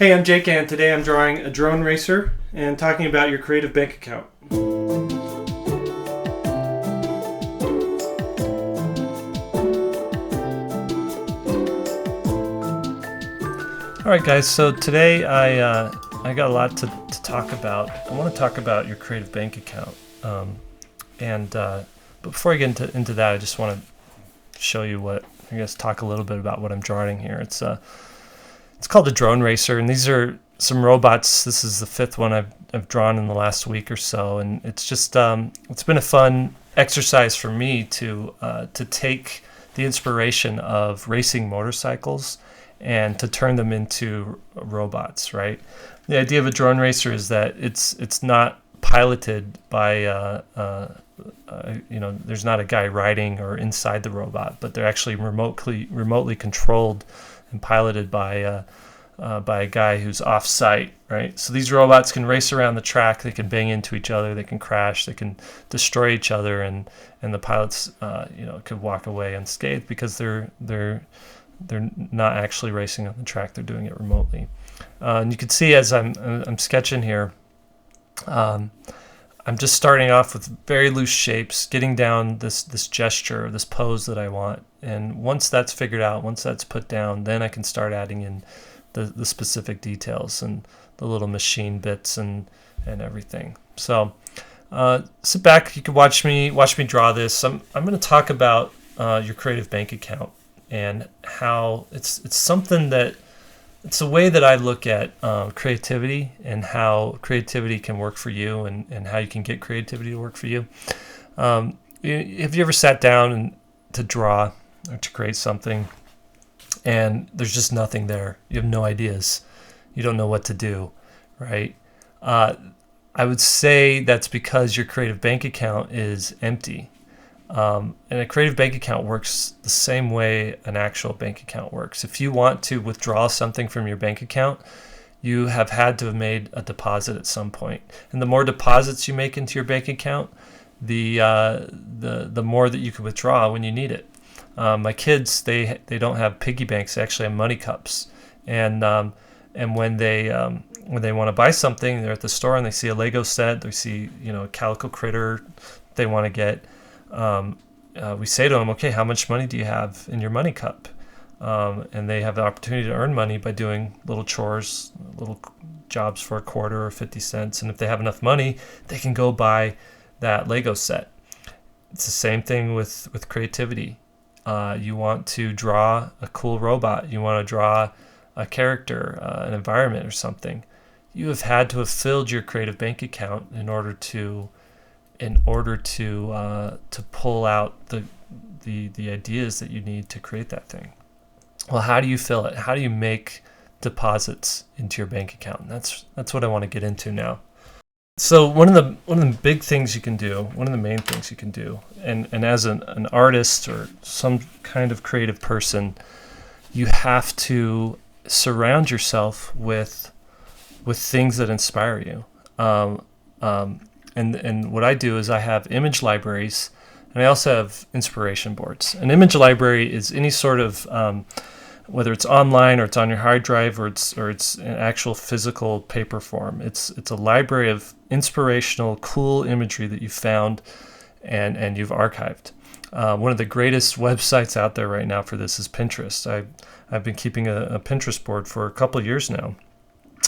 Hey, I'm Jake, and today I'm drawing a drone racer and talking about your creative bank account. Alright guys, so today I got a lot to talk about. I want to talk about your creative bank account. But before I get into that, I just want to show you talk a little bit about what I'm drawing here. It's called a drone racer, and these are some robots. This is the fifth one I've drawn in the last week or so, and it's just it's been a fun exercise for me to take the inspiration of racing motorcycles and to turn them into robots. Right? The idea of a drone racer is that it's not piloted by there's not a guy riding or inside the robot, but they're actually remotely controlled and piloted by a guy who's off-site, right? So these robots can race around the track, they can bang into each other, they can crash, they can destroy each other, and the pilots, could walk away unscathed because they're not actually racing on the track; they're doing it remotely. And you can see as I'm sketching here, I'm just starting off with very loose shapes, getting down this gesture, this pose that I want. And once that's figured out, once that's put down, then I can start adding in the specific details and the little machine bits and everything. So sit back, you can watch me draw this. I'm going to talk about your creative bank account and how it's something that it's a way that I look at creativity and how creativity can work for you and how you can get creativity to work for you. Have you ever sat down to draw or to create something and there's just nothing there? You have no ideas. You don't know what to do, right? I would say that's because your creative bank account is empty. And a creative bank account works the same way an actual bank account works. If you want to withdraw something from your bank account, you have had to have made a deposit at some point. And the more deposits you make into your bank account, the more that you can withdraw when you need it. My kids, they don't have piggy banks; they actually have money cups. And when they want to buy something, they're at the store and they see a Lego set, they see a calico critter they want to get. We say to them, okay, how much money do you have in your money cup? And they have the opportunity to earn money by doing little chores, little jobs for a quarter or 50 cents. And if they have enough money, they can go buy that Lego set. It's the same thing with creativity. You want to draw a cool robot. You want to draw a character, an environment or something. You have had to have filled your creative bank account in order to pull out the ideas that you need to create that thing. Well, how do you fill it? How do you make deposits into your bank account? That's what I want to get into now. So one of the big things you can do, one of the main things you can do, and as an artist or some kind of creative person, you have to surround yourself with things that inspire you. And what I do is I have image libraries, and I also have inspiration boards. An image library is any sort of, whether it's online or it's on your hard drive or it's an actual physical paper form. It's a library of inspirational, cool imagery that you found and you've archived. One of the greatest websites out there right now for this is Pinterest. I've been keeping a Pinterest board for a couple of years now.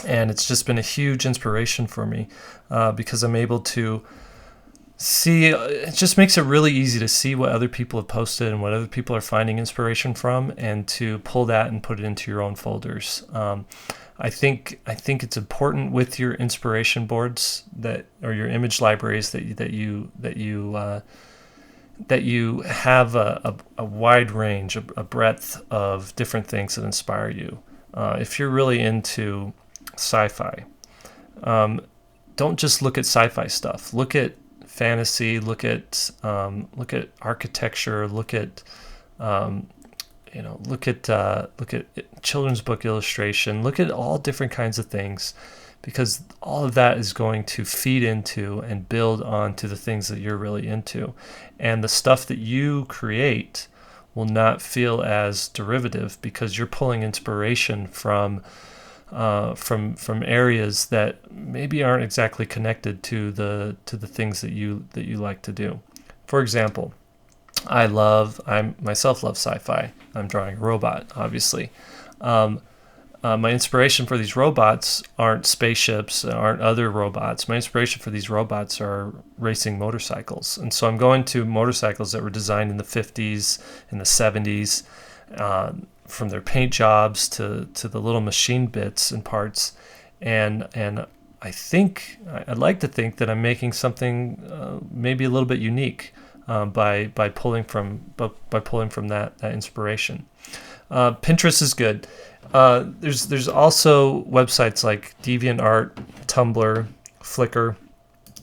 And it's just been a huge inspiration for me because I'm able to see, it just makes it really easy to see what other people have posted and what other people are finding inspiration from, and to pull that and put it into your own folders. I think it's important with your inspiration boards or your image libraries that you have a wide range, a breadth of different things that inspire you. If you're really into sci-fi, don't just look at sci-fi stuff. Look at fantasy. Look at architecture. Look at children's book illustration. Look at all different kinds of things, because all of that is going to feed into and build onto the things that you're really into, and the stuff that you create will not feel as derivative because you're pulling inspiration from from areas that maybe aren't exactly connected to the things that you like to do. For example, I myself love sci-fi. I'm drawing a robot, obviously. My inspiration for these robots aren't spaceships, aren't other robots. My inspiration for these robots are racing motorcycles. And so I'm going to motorcycles that were designed in the 50s and the 70s, from their paint jobs to the little machine bits and parts. And I'd like to think that I'm making something maybe a little bit unique by pulling from that inspiration. Pinterest is good. There's also websites like Deviantart, Tumblr, Flickr,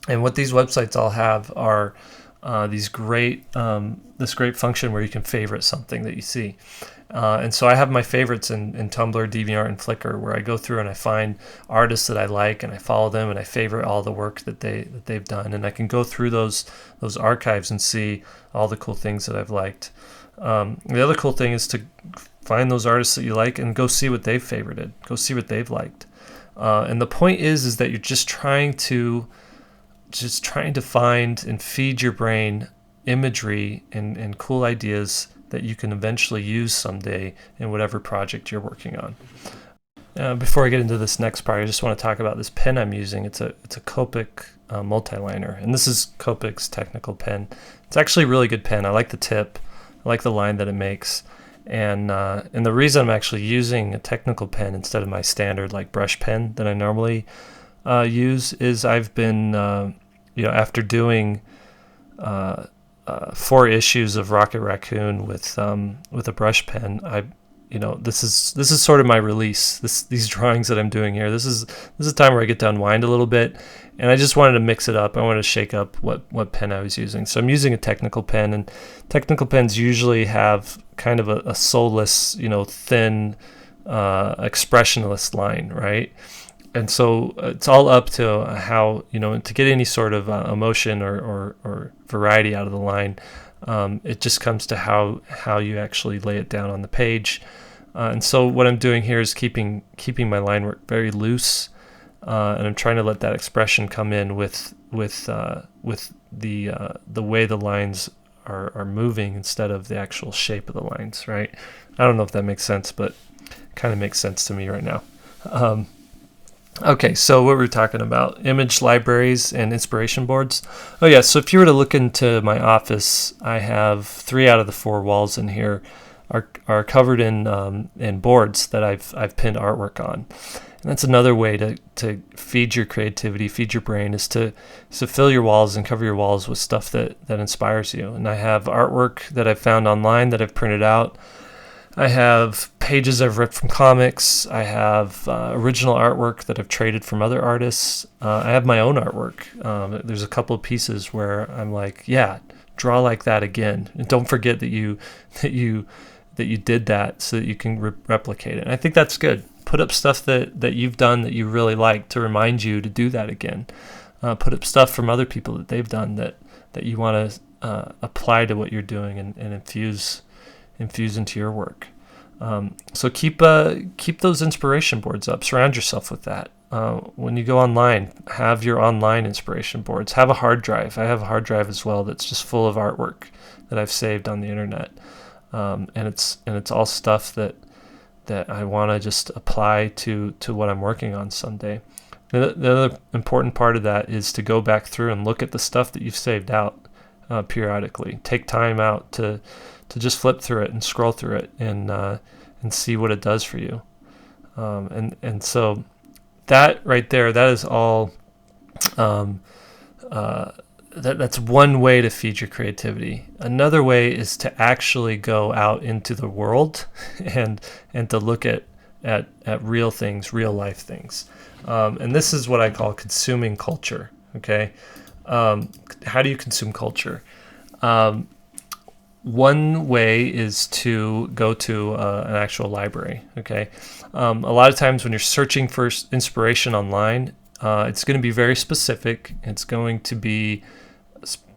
and what these websites all have are this great function where you can favorite something that you see. And so I have my favorites in Tumblr, DeviantArt, and Flickr, where I go through and I find artists that I like and I follow them and I favorite all the work that they've done, and I can go through those archives and see all the cool things that I've liked. The other cool thing is to find those artists that you like and go see what they've favorited, go see what they've liked. And the point is that you're just trying to find and feed your brain imagery and cool ideas that you can eventually use someday in whatever project you're working on. Before I get into this next part, I just want to talk about this pen I'm using. It's a Copic multiliner, and this is Copic's technical pen. It's actually a really good pen. I like the tip. I like the line that it makes. And the reason I'm actually using a technical pen instead of my standard like brush pen that I normally use is I've been, after doing 4 issues of Rocket Raccoon with a brush pen, this is sort of my release. These drawings that I'm doing here. This is a time where I get to unwind a little bit, and I just wanted to mix it up. I wanted to shake up what pen I was using. So I'm using a technical pen, and technical pens usually have kind of a soulless, thin, expressionless line, right? And so it's all up to how, to get any sort of emotion or variety out of the line. It just comes to how you actually lay it down on the page. And so what I'm doing here is keeping my line work very loose, and I'm trying to let that expression come in with the way the lines are moving instead of the actual shape of the lines, right? I don't know if that makes sense, but it kind of makes sense to me right now. Okay, so what we're talking about, image libraries and inspiration boards. Oh yeah, so if you were to look into my office, I have 3 out of the 4 walls in here are covered in boards that I've pinned artwork on. And that's another way to feed your creativity, feed your brain, is to fill your walls and cover your walls with stuff that inspires you. And I have artwork that I've found online that I've printed out. I have pages I've ripped from comics. I have original artwork that I've traded from other artists. I have my own artwork. There's a couple of pieces where I'm like, yeah, draw like that again. And don't forget that you did that so that you can replicate it. And I think that's good. Put up stuff that you've done that you really like to remind you to do that again. Put up stuff from other people that they've done that you want to apply to what you're doing and infuse into your work. So keep those inspiration boards up. Surround yourself with that. When you go online, have your online inspiration boards. Have a hard drive. I have a hard drive as well that's just full of artwork that I've saved on the internet, and it's all stuff that I want to just apply to what I'm working on someday. The other important part of that is to go back through and look at the stuff that you've saved out periodically. Take time out to just flip through it and scroll through it and see what it does for you. And so that right there, that is all. That's one way to feed your creativity. Another way is to actually go out into the world and to look at real things, real life things. And this is what I call consuming culture. Okay, how do you consume culture? One way is to go to an actual library. Okay, a lot of times when you're searching for inspiration online, it's going to be very specific. It's going to be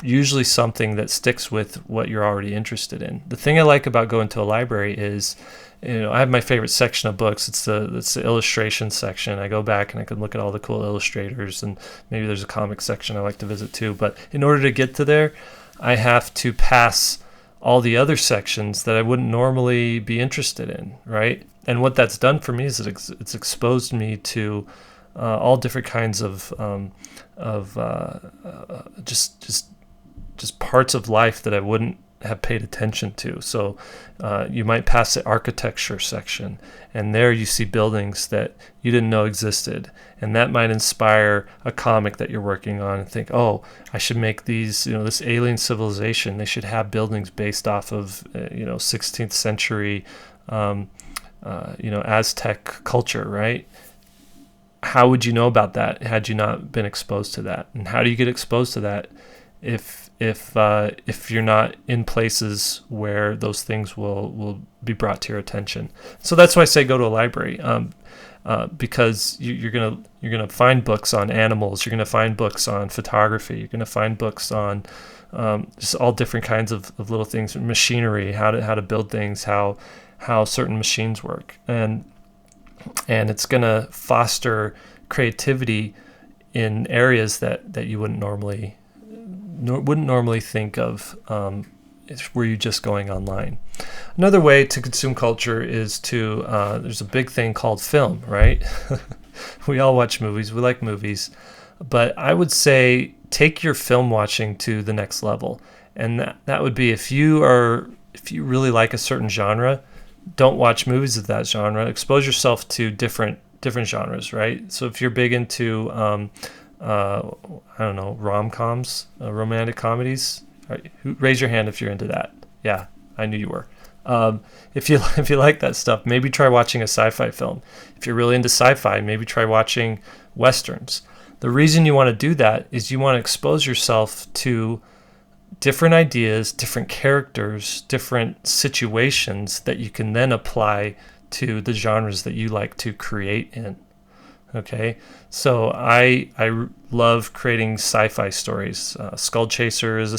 usually something that sticks with what you're already interested in. The thing I like about going to a library is, I have my favorite section of books. It's the illustration section. I go back and I can look at all the cool illustrators, and maybe there's a comic section I like to visit too. But in order to get to there, I have to pass all the other sections that I wouldn't normally be interested in, right? And what that's done for me is it's exposed me to all different kinds of just parts of life that I wouldn't have paid attention to. So you might pass the architecture section, and there you see buildings that you didn't know existed, and that might inspire a comic that you're working on and think, oh, I should make these, this alien civilization, they should have buildings based off of 16th century Aztec culture, right? How would you know about that had you not been exposed to that? And how do you get exposed to that if you're not in places where those things will be brought to your attention? So that's why I say go to a library, because you're gonna find books on animals, you're gonna find books on photography, you're gonna find books on just all different kinds of little things, machinery, how to build things, how certain machines work, and it's gonna foster creativity in areas that you wouldn't normally think of were you just going online. Another way to consume culture is to there's a big thing called film, right? We all watch movies, we like movies, but I would say take your film watching to the next level, and that would be if you really like a certain genre, don't watch movies of that genre. Expose yourself to different genres, right? So if you're big into rom-coms, romantic comedies, right, raise your hand if you're into that. Yeah, I knew you were. If you like that stuff, maybe try watching a sci-fi film. If you're really into sci-fi, maybe try watching westerns. The reason you want to do that is you want to expose yourself to different ideas, different characters, different situations that you can then apply to the genres that you like to create in. Okay, so I love creating sci-fi stories. Skull Chaser is a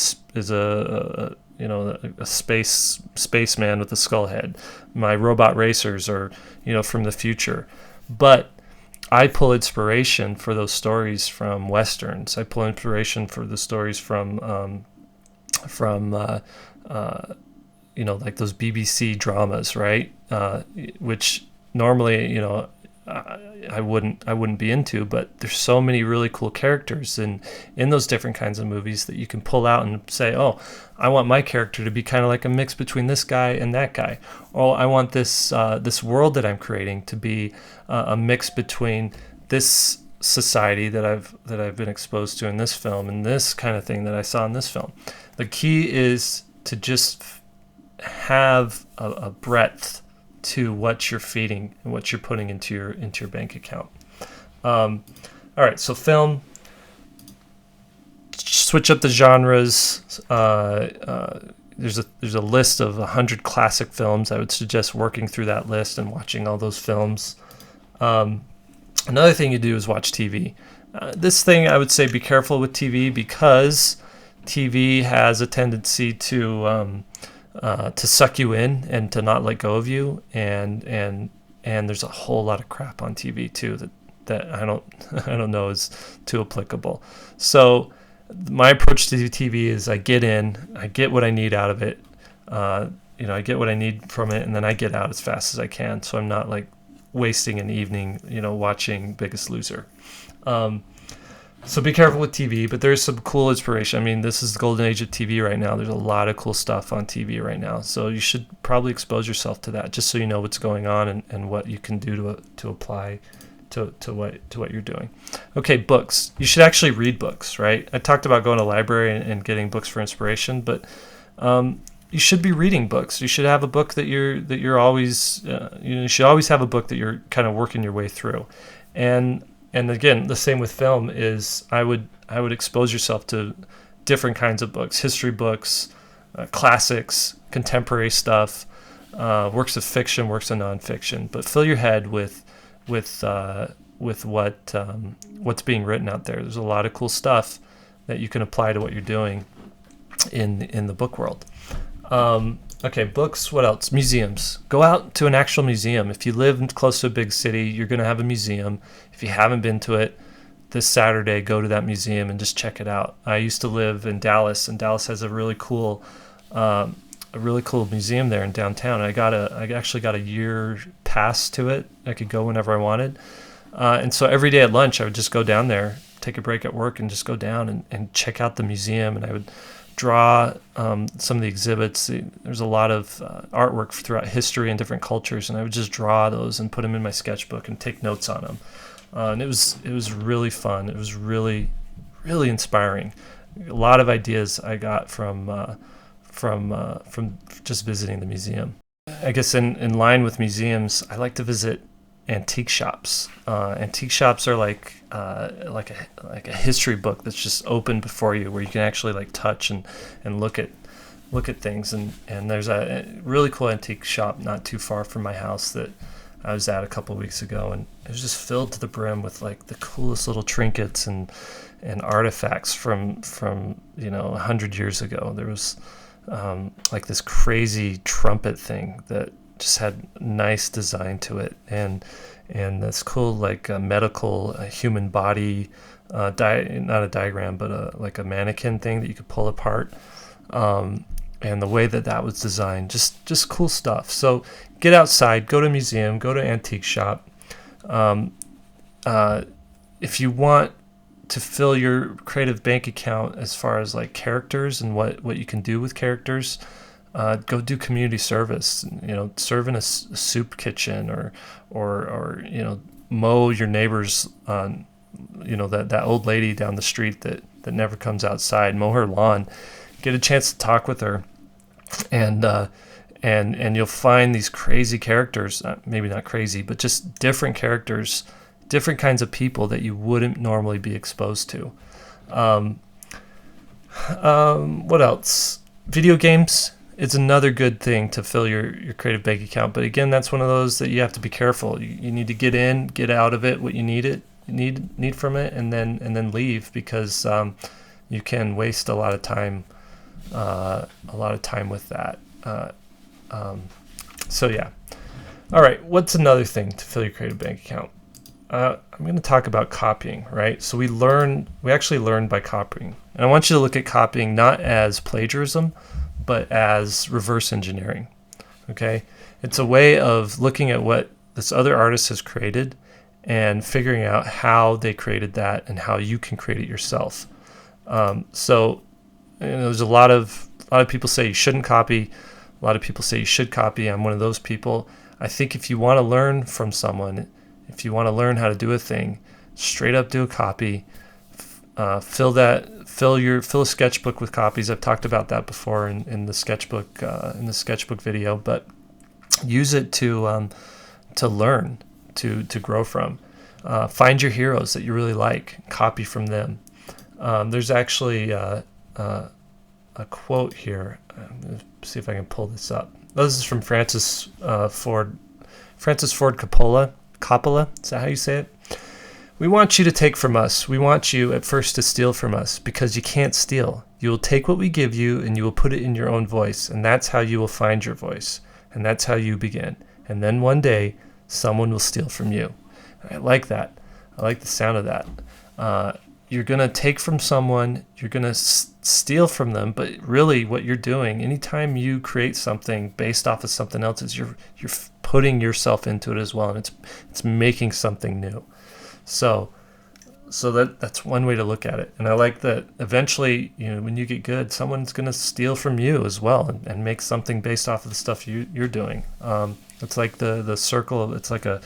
spaceman with a skull head. My Robot Racers are from the future, but I pull inspiration for those stories from westerns. I pull inspiration for the stories from like those BBC dramas, right? Which normally, I wouldn't be into, but there's so many really cool characters in those different kinds of movies that you can pull out and say, oh, I want my character to be kind of like a mix between this guy and that guy. Or I want this world that I'm creating to be a mix between this society that I've been exposed to in this film and this kind of thing that I saw in this film. The key is to just have a breadth to what you're feeding and what you're putting into your bank account. All right, so film. Switch up the genres. There's a list of 100 classic films. I would suggest working through that list and watching all those films. Another thing you do is watch TV. This thing I would say be careful with TV, because TV has a tendency to suck you in and to not let go of you, and there's a whole lot of crap on TV too that I don't know is too applicable. So my approach to TV is I get in, I get what I need out of it, I get what I need from it, and then I get out as fast as I can, so I'm not like wasting an evening watching Biggest Loser. So be careful with TV, but there's some cool inspiration. I mean, this is the golden age of TV right now. There's a lot of cool stuff on TV right now. So you should probably expose yourself to that, just so you know what's going on and what you can do to apply to what you're doing. Okay, books. You should actually read books, right? I talked about going to the library and getting books for inspiration, but you should be reading books. You should have a book that you're always you should always have a book that you're kind of working your way through. And again, the same with film is I would expose yourself to different kinds of books, history books, classics, contemporary stuff, works of fiction, works of nonfiction. But fill your head with what's being written out there. There's a lot of cool stuff, that you can apply to what you're doing in the book world. Okay, books. What else? Museums. Go out to an actual museum. If you live close to a big city, you're going to have a museum. If you haven't been to it, this Saturday, go to that museum and just check it out. I used to live in Dallas, and Dallas has a really cool museum there in downtown. I actually got a year pass to it. I could go whenever I wanted. And so every day at lunch, I would just go down there, take a break at work, and just go down and check out the museum. And I would draw some of the exhibits. There's a lot of artwork throughout history and different cultures, and I would just draw those and put them in my sketchbook and take notes on them. And it was really fun. It was really, really inspiring. A lot of ideas I got from just visiting the museum. I guess in line with museums, I like to visit antique shops. Antique shops are like a history book that's just open before you, where you can actually like touch and look at things. And there's a really cool antique shop not too far from my house that I was at a couple of weeks ago, and it was just filled to the brim with like the coolest little trinkets and artifacts from 100 years ago. There was like this crazy trumpet thing that just had nice design to it, and this cool like medical human body not a diagram, but like a mannequin thing that you could pull apart, and the way that was designed, just cool stuff. So get outside, go to a museum, go to an antique shop. If you want to fill your creative bank account as far as like characters and what you can do with characters, go do community service. Serve in a soup kitchen, or mow your neighbor's that old lady down the street that never comes outside. Mow her lawn. Get a chance to talk with her, and you'll find these crazy characters. Maybe not crazy, but just different characters, different kinds of people that you wouldn't normally be exposed to. What else? Video games. It's another good thing to fill your creative bank account, but again, that's one of those that you have to be careful. You need to get out of it what you need from it, and then leave, because you can waste a lot of time with that. So yeah. All right. What's another thing to fill your creative bank account? I'm going to talk about copying, right? So we actually learn by copying, and I want you to look at copying not as plagiarism, but as reverse engineering. Okay, it's a way of looking at what this other artist has created and figuring out how they created that and how you can create it yourself. So there's a lot of people say you shouldn't copy. A lot of people say you should copy. I'm one of those people. I think if you want to learn from someone, if you want to learn how to do a thing, straight up do a copy. Fill a sketchbook with copies. I've talked about that before in the sketchbook video, but use it to learn, to grow from. Find your heroes that you really like, copy from them. There's actually a quote here. Let's see if I can pull this up. This is from Francis Ford Coppola. Is that how you say it? We want you to take from us. We want you at first to steal from us, because you can't steal. You will take what we give you and you will put it in your own voice, and that's how you will find your voice, and that's how you begin. And then one day, someone will steal from you. I like that. I like the sound of that. You're going to take from someone, you're going to steal from them, but really what you're doing, anytime you create something based off of something else, is you're putting yourself into it as well, and it's making something new. So that's one way to look at it. And I like that eventually, when you get good, someone's going to steal from you as well and make something based off of the stuff you're doing. It's like the circle. It's like a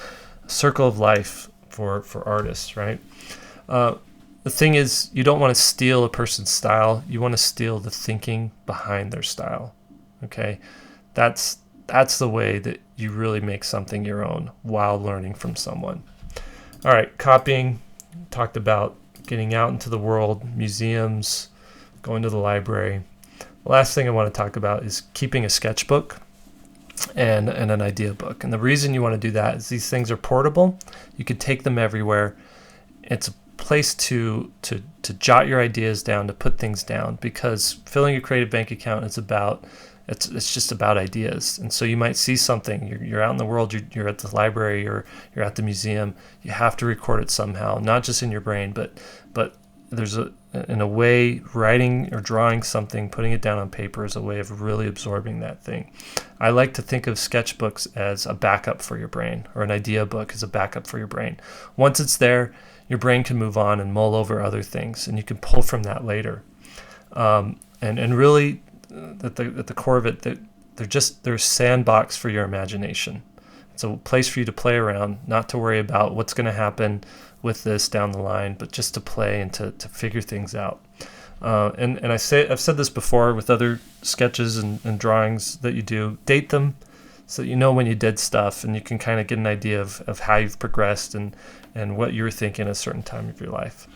circle of life for artists, right? The thing is, you don't want to steal a person's style. You want to steal the thinking behind their style. Okay, that's the way that you really make something your own while learning from someone. All right, copying. Talked about getting out into the world, museums, going to the library. The last thing I want to talk about is keeping a sketchbook and an idea book. And the reason you want to do that is these things are portable. You could take them everywhere. It's place to jot your ideas down, to put things down, because filling your creative bank account is about, it's just about ideas. And so you might see something, you're out in the world, you're at the library, or you're at the museum, you have to record it somehow, not just in your brain, but there's in a way, writing or drawing something, putting it down on paper is a way of really absorbing that thing. I like to think of sketchbooks as a backup for your brain, or an idea book as a backup for your brain. Once it's there, your brain can move on and mull over other things, and you can pull from that later. And really, at the core of it, they're a sandbox for your imagination. It's a place for you to play around, not to worry about what's going to happen with this down the line, but just to play and to figure things out. And I've said this before with other sketches and drawings that you do, date them so that you know when you did stuff, and you can kind of get an idea of how you've progressed and what you were thinking at a certain time of your life.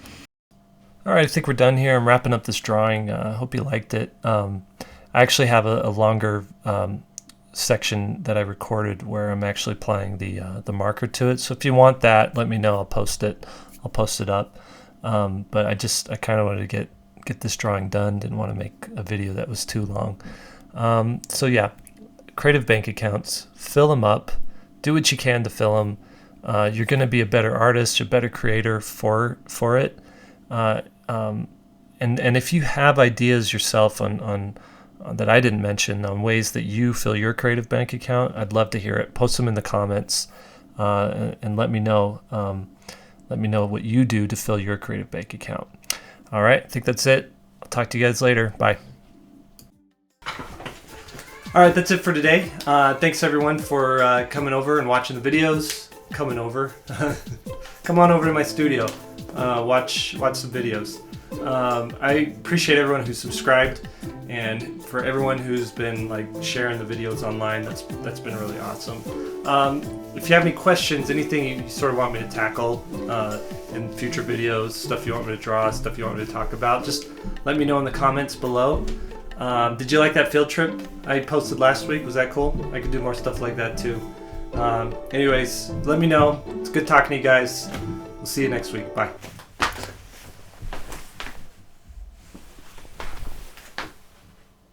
All right, I think we're done here. I'm wrapping up this drawing. I hope you liked it. I actually have a longer section that I recorded where I'm actually applying the marker to it. So if you want that, let me know. I'll post it up. But I kind of wanted to get this drawing done. Didn't want to make a video that was too long. So yeah, creative bank accounts, fill them up. Do what you can to fill them. You're going to be a better artist, a better creator for it. And if you have ideas yourself on that I didn't mention, on ways that you fill your creative bank account, I'd love to hear it. Post them in the comments, and let me know. Let me know what you do to fill your creative bank account. All right, I think that's it. I'll talk to you guys later. Bye. All right, that's it for today. Thanks everyone for coming over and watching the videos. Coming over. Come on over to my studio. Watch some videos. I appreciate everyone who subscribed, and for everyone who's been sharing the videos online. That's been really awesome. If you have any questions, anything you sort of want me to tackle in future videos, stuff you want me to draw, stuff you want me to talk about, just let me know in the comments below. Did you like that field trip I posted last week? Was that cool? I could do more stuff like that too. Anyways, let me know. It's good talking to you guys. We'll see you next week. Bye.